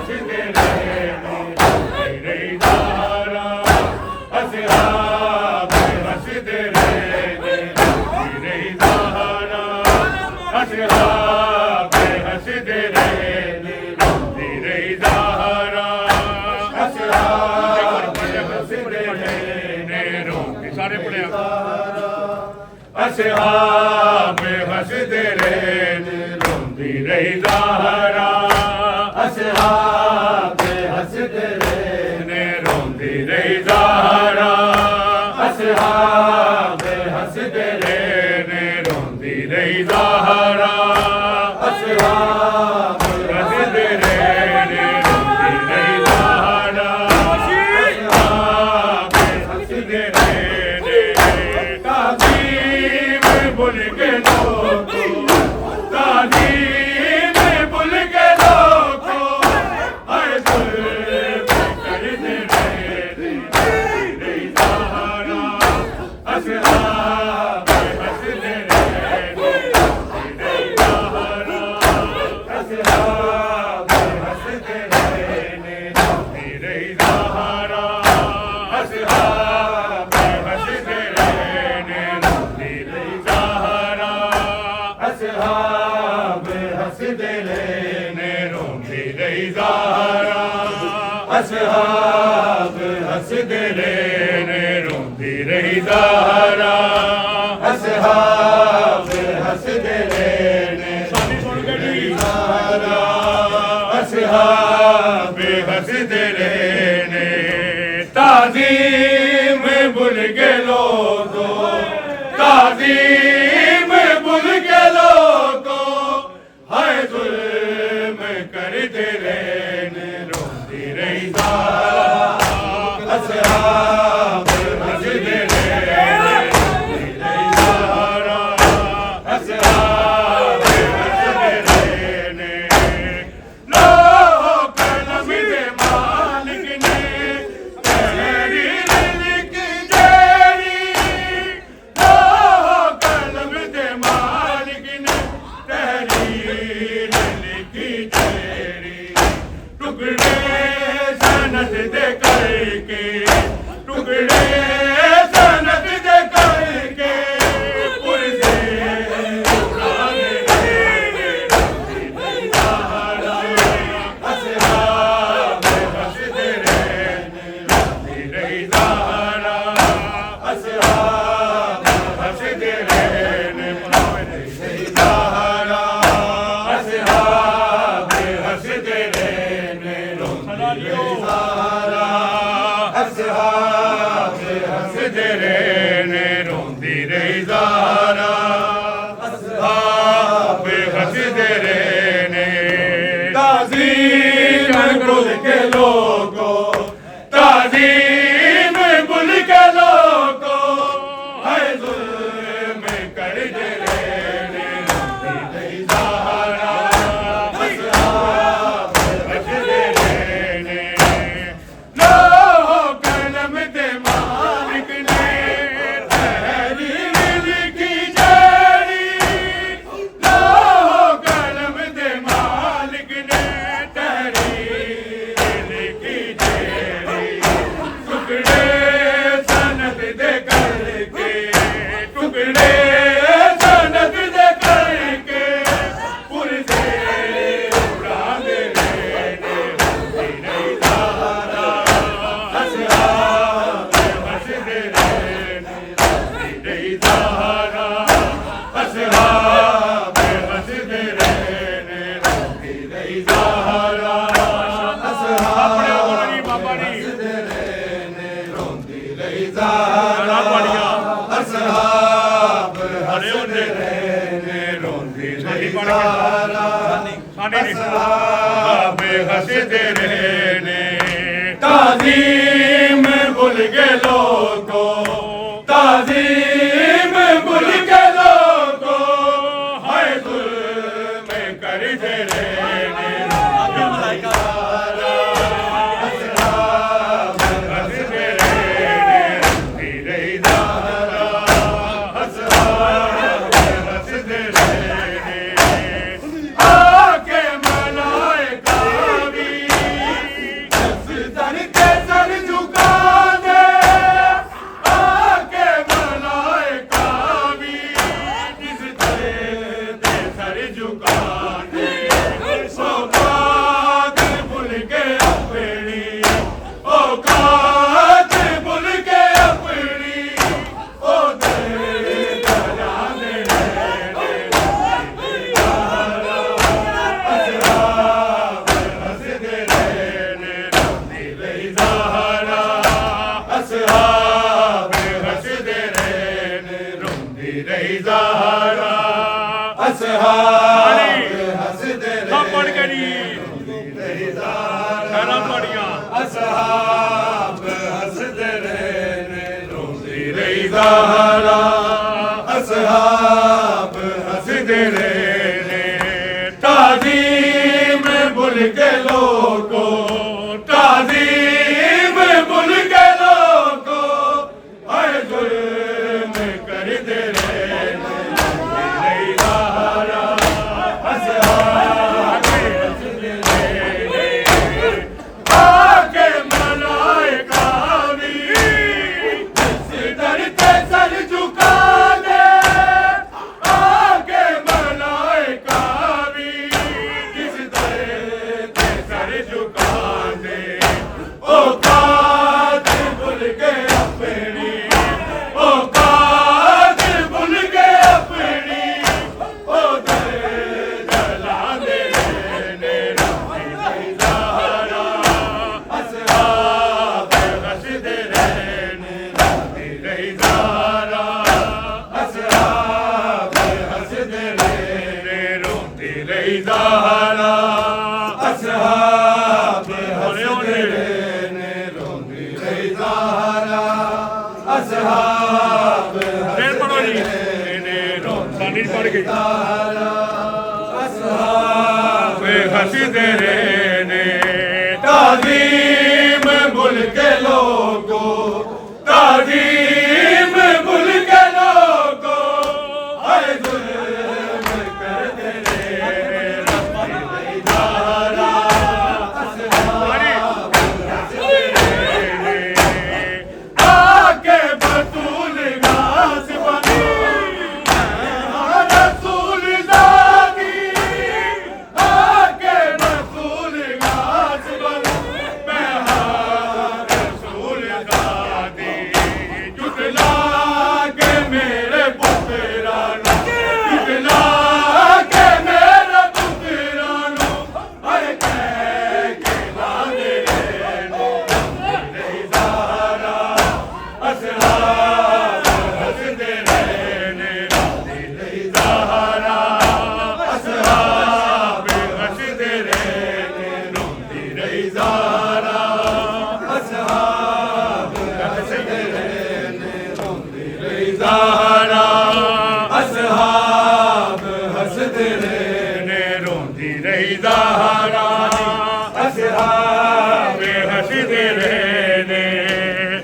हंसदे रहने तेरे ज़हरा असहाब हंसदे रहने तेरे ज़हरा असहाब हंसदे रहने तेरे ज़हरा असहाब हंसदे रहने सारे पढ़े असहाब हंसदे रहने रोंदी रही ज़हरा असहाब हंसदे रहने रोंदी रही ज़हरा असहाब हंसदे रहने रोंदी रही ज़हरा असहाब हंसदे रहने रोंदी रही ज़हरा असहाब हंसदे रहने ताज़ीम भूल के लोगों ताज़ीम भूल के लोगों हर जुल्म करते रहने तेरे ज़हरा असहाब हंसदे रहने तेरे ज़हरा असहाब हंसदे रहने तेरे ज़हरा असहाब हंसदे रहने तेरे ज़हरा असहाब हंसदे रहने रोंदी रही ज़हरा असहाब हंसदे रहने रोंदी रही ज़हरा असहाब हंसदे रहने तेरे ज़हरा असहाब हंसदे रहने ताज़ीम भूल के लोगों ताज़ीम भूल के लोगों हर जुल्म करते रहने रोंदी रही ज़हरा असहाब हंसदे रहने तेरे ज़हरा असहाब हंसदे रहने लोहो कलम दे मालिक ने तहरीर लिखी जेरी लोहो कलम दे मालिक ने तहरीर लिखी जेरी टुकड़े सनद दे करके टुकड़े सनद दे करके पुरज़े उड़ाने रहने तेरे ज़हरा असहाब हंसदे रहने तेरे ज़हरा असहाब हंसदे रहने तेरे ज़हरा असहाब हंसदे रहने तेरे ज़हरा असहाब हंसदे रहने रोंदी रही ज़हरा असहाब हंसदे रहने ताज़ीम भूल के लोगों ताज़ीम भूल के लोगों हर जुल्म करते रहने रोंदी रही ज़हरा असहाब हंसदे रहने लोहो कलम दे मालिक ने तहरीर लिखी जेरी लोहो कलम दे मालिक ने तहरीर लिखी जेरी टुकड़े सनद दे करके टुकड़े सनद दे करके पुरज़े उड़ाने रहने तेरे ज़हरा असहाब हंसदे रहने तेरे ज़हरा असहाब हंसदे रहने तेरे ज़हरा असहाब हंसदे रहने रोंदी रही ज़हरा असहाब हंसदे रहने रोंदी रही ज़हरा असहाब हंसदे रहने ताज़ीम भूल के लोगों ताज़ीम भूल के लोगों हर जुल्म करते रहने असहाब हंसदे रहने तेरे ज़हरा असहाब हंसदे रहने आके मलाए ज़हरा असहाब हंसते रहे ताज़ीम मुल्क लोगों ताज़ीम मुल्क लोगों हर जुल्म कर दे रहे ज़हरा असहाब हंसते रहे आके मलाइका भी दर पे सर झुका दे आके मलाइका भी किस दर पे सर झुका दे औकात भूल के अपनी औकात भूल के अपनी ओ दर जला दे ज़हरा असहाब हंसते रहने ज़हरा असहाब हंसते रहने रोती रही ज़हरा असहाब हंसते रहने रोती रही ज़हरा असहाब हंसते रहने रोती रही ज़हरा असहाब हंसते रहने ताज़ीम मुल्क लोगों ताज़ीम मुल्क लोगों हर जुल्म करते रहे ज़हरा असहाब हंसते रहे आके बतूल घास बनी रसूल ज़ादी आके बतूल घास बनी मैं रसूल ज़ादी जुटला के मेरे पुत्रानो जुटला के मेरे पुत्रानो हर कह के लाने ज़हरा असहाब हंसते रहने ज़हरा असहाब हंसते रहने रोती रही ज़हरा असहाब हंसते रहने रोती रही ज़हरा असहाब हंसते रहने रोती रही ज़हरा असहाब हंसते रहने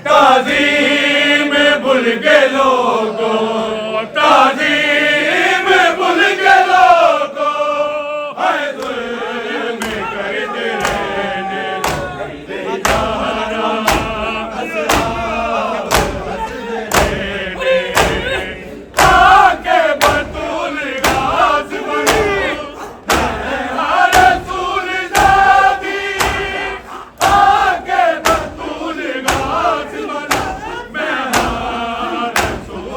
ताज़ीम मुल्क लोगों ताज़ीम मुल्क लोगों हर जुल्म करते रहने ज़हरा असहाब हंसते रहने आके बतूल घास बनी रसूल ज़ादी आके बतूल घास बनी मैं रसूल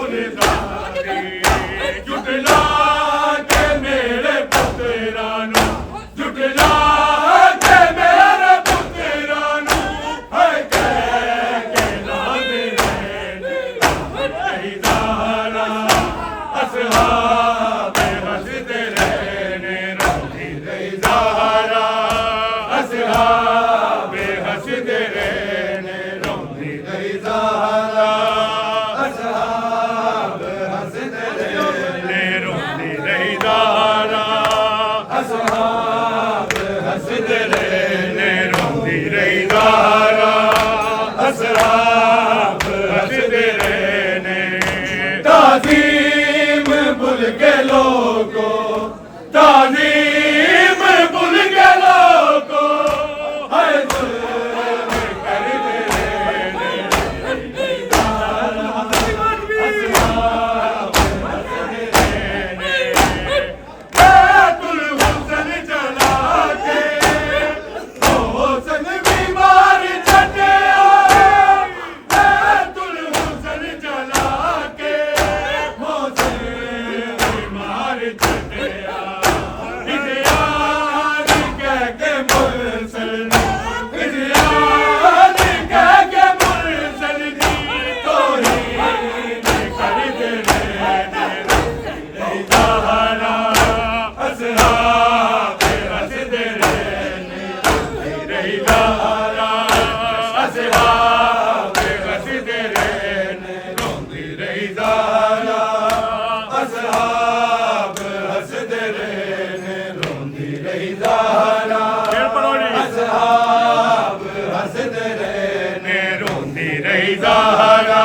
असहाब हसदे रहने रोंदी रही ज़हरा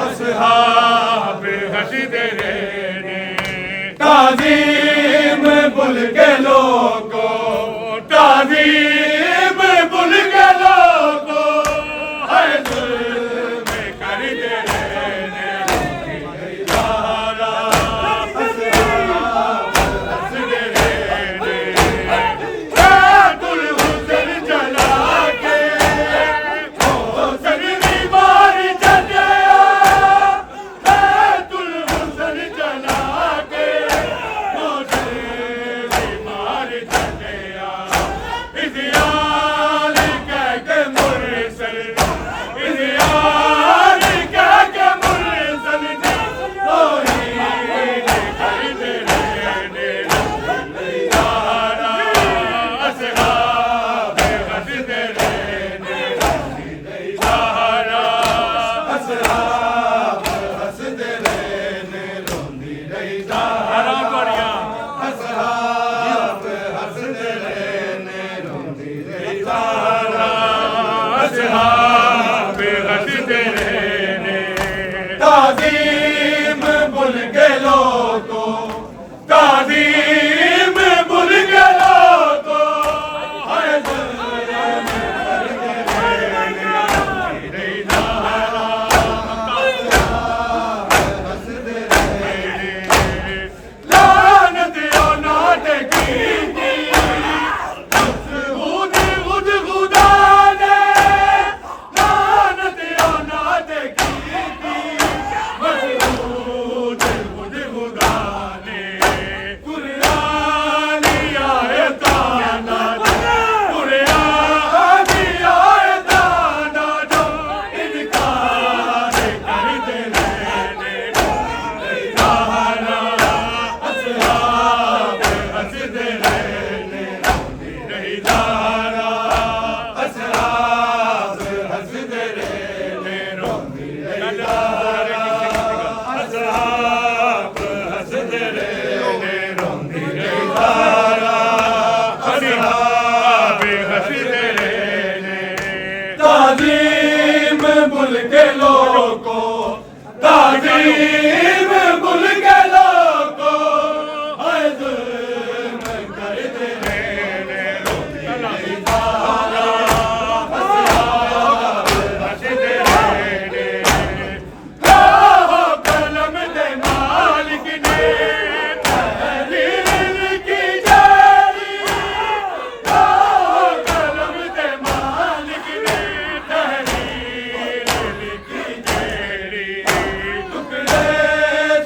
असहाब हसदे रहने ताज़ीम भूल के लोगों ताज़ीम भूल के लोगों है जुल्म करते रहने रोंदी रही ज़हरा असहाब हसदे रहने बैतुल हुस्न जला के हुस्न बीमार जलिया बैतुल हुस्न जला के हुस्न बीमार जलिया इज़याल कह के मुरसल इज़याल कह के मुरसल तौहीद करते रहने ज़हरा असहाब हसदे रहने ज़हरा असहाब हसदे रहने रोंदी रही ज़हरा बढ़िया असहाब हसदे रहने रोंदी रही ज़हरा असहाब हसदे रहने ताज़ीम भूल के लोगों ताज़ीम भूल के लोगों है जुल्म करते रहने रही ज़हरा हसदे रहने लानत औलाद की खुद खुद खुदा ने लानत औलाद की मसरूद खुद खुदा ने कुरान आए ताना कुरान आए ताना जो इनकार करते रहने ज़हरा असहाब हसदे रहने रही ज़हरा असहाब हसदे रहने रोंदी रही ज़हरा असहाब हसदे रहने रोंदी रही ज़हरा असहाब हसदे रहने ताज़ीम भूल के लोगों ताज़ीम भूल के लोगों है जुल्म करते रहने रोंदी रही ज़हरा असहाब हसदे रहने लाहो कलम दे मालिक ने तहरीर की जारी लाहो कलम दे मालिक ने तहरीर की जारी टुकड़े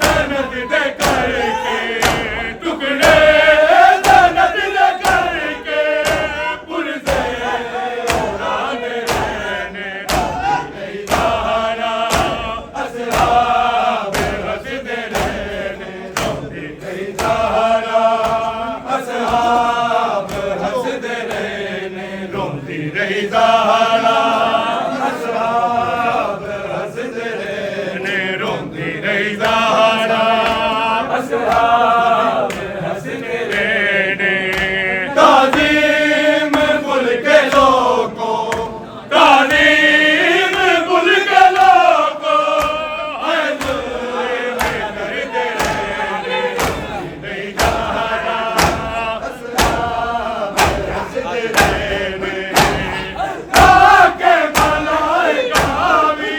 सनद दे करके टुकड़े सनद दे करके पुरज़े उड़ाते रहने रही ज़हरा असहाब हसदे रहने रोंदी रही ज़हरा असहाब हसदे रहने रोंदी रही ज़हरा असहाब हसदे रहने रोंदी रही ज़हरा असहाब हसदे रहने ताज़ीम भूल के लोगों ताज़ीम भूल के लोगों है जुल्म करते रहने रही ज़हरा असहाब हसदे रहने आके मलाइका भी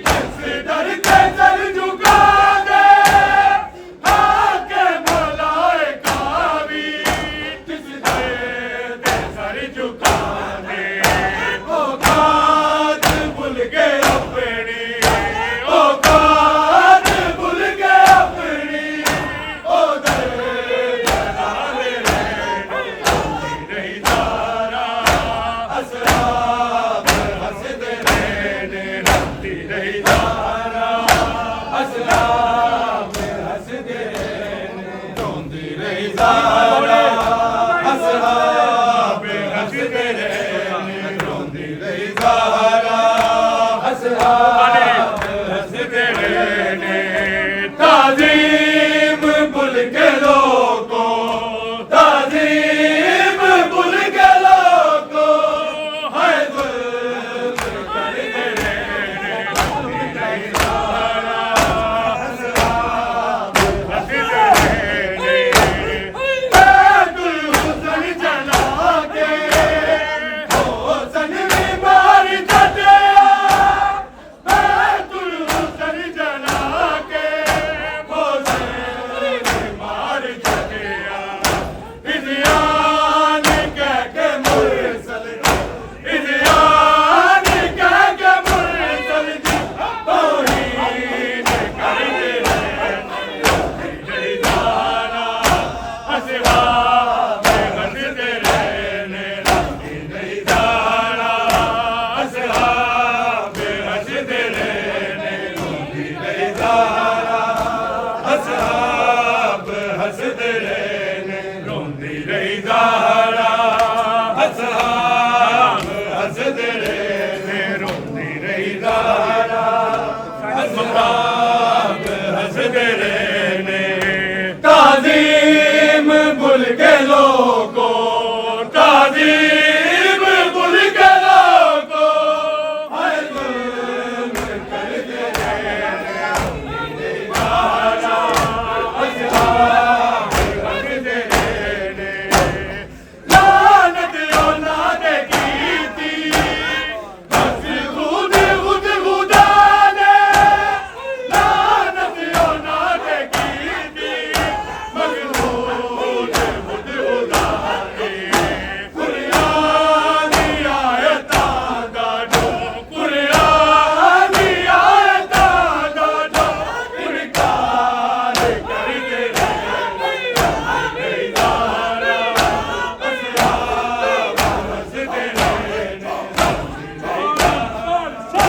जिस दर के सर झुका दे आके मलाइका भी जिस दर के सर झुका